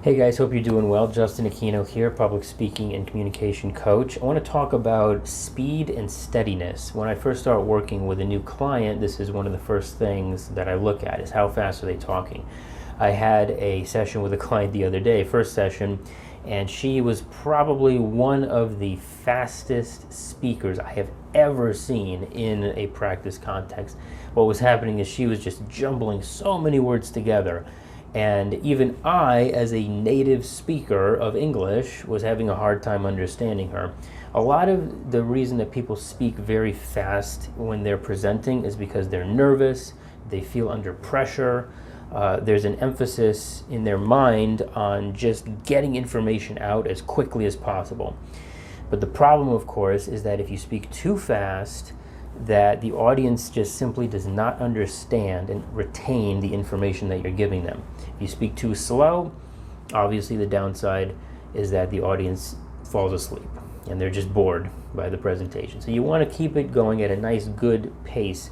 Hey guys, hope you're doing well. Justin Aquino here, public speaking and communication coach. I want to talk about speed and steadiness. When I first start working with a new client, this is one of the first things that I look at is how fast are they talking. I had a session with a client the other day, first session, and she was probably one of the fastest speakers I have ever seen in a practice context. What was happening is she was just jumbling so many words together. And even I, as a native speaker of English, was having a hard time understanding her. A lot of the reason that people speak very fast when they're presenting is because they're nervous, they feel under pressure, there's an emphasis in their mind on just getting information out as quickly as possible. But the problem, of course, is that if you speak too fast, that the audience just simply does not understand and retain the information that you're giving them. If you speak too slow, obviously the downside is that the audience falls asleep and they're just bored by the presentation. So you want to keep it going at a nice, good pace.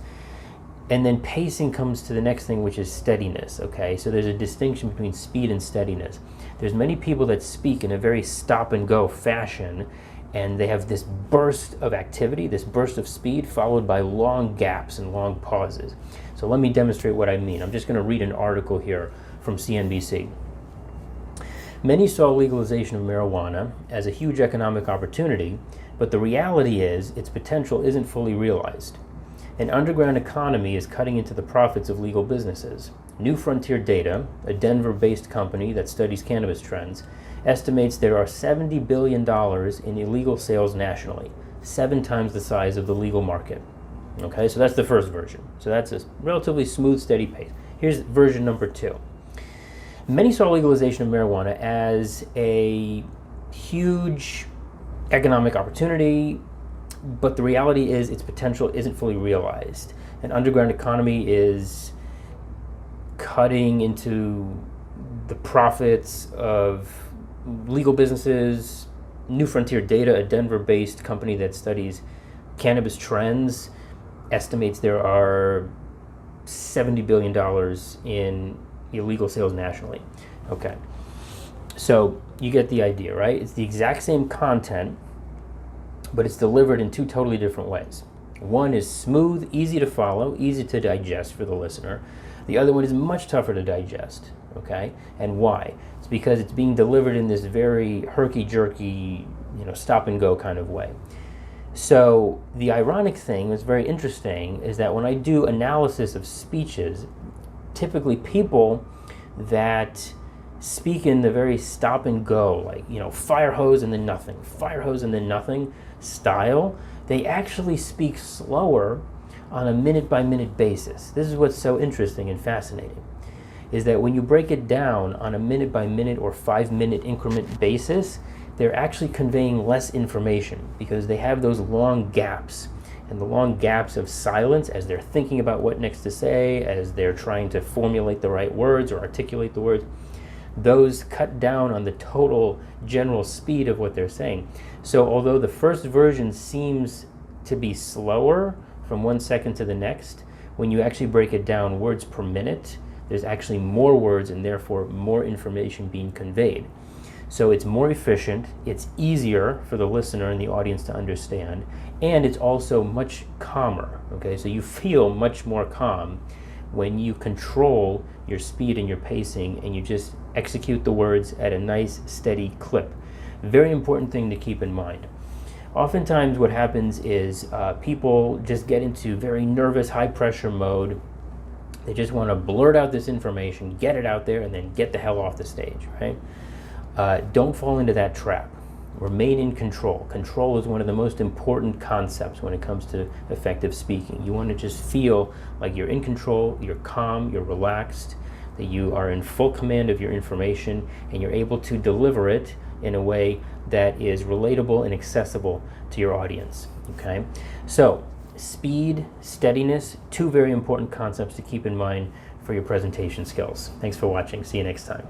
And then pacing comes to the next thing, which is steadiness, okay? So there's a distinction between speed and steadiness. There's many people that speak in a very stop-and-go fashion, and they have this burst of activity, this burst of speed, followed by long gaps and long pauses. So let me demonstrate what I mean. I'm just going to read an article here from CNBC. Many saw legalization of marijuana as a huge economic opportunity, but the reality is its potential isn't fully realized. An underground economy is cutting into the profits of legal businesses. New Frontier Data, a Denver-based company that studies cannabis trends, estimates there are $70 billion in illegal sales nationally, 7 times the size of the legal market. Okay, so that's the first version. So that's a relatively smooth, steady pace. Here's version number 2. Many saw legalization of marijuana as a huge economic opportunity, but the reality is its potential isn't fully realized. An underground economy is cutting into the profits of legal businesses. New Frontier Data, a Denver-based company that studies cannabis trends, estimates there are $70 billion in illegal sales nationally. Okay, so you get the idea, right? It's the exact same content, but it's delivered in 2 totally different ways. One is smooth, easy to follow, easy to digest for the listener. The other one is much tougher to digest, okay? And why? It's because it's being delivered in this very herky-jerky, stop and go kind of way. So the ironic thing, that's very interesting, is that when I do analysis of speeches, typically people that speak in the very stop and go, like, fire hose and then nothing, fire hose and then nothing style, they actually speak slower on a minute-by-minute basis. This is what's so interesting and fascinating, is that when you break it down on a minute-by-minute or 5-minute increment basis, they're actually conveying less information because they have those long gaps. And the long gaps of silence as they're thinking about what next to say, as they're trying to formulate the right words or articulate the words, those cut down on the total general speed of what they're saying. So although the first version seems to be slower from 1 second to the next, when you actually break it down words per minute, there's actually more words and therefore more information being conveyed. So it's more efficient, it's easier for the listener and the audience to understand, and it's also much calmer, okay? So you feel much more calm when you control your speed and your pacing and you just execute the words at a nice, steady clip. Very important thing to keep in mind. Oftentimes what happens is people just get into very nervous, high-pressure mode. They just want to blurt out this information, get it out there, and then get the hell off the stage, right? Don't fall into that trap. Remain in control. Control is one of the most important concepts when it comes to effective speaking. You want to just feel like you're in control, you're calm, you're relaxed, that you are in full command of your information, and you're able to deliver it in a way that is relatable and accessible to your audience, okay? So, speed, steadiness, 2 very important concepts to keep in mind for your presentation skills. Thanks for watching. See you next time.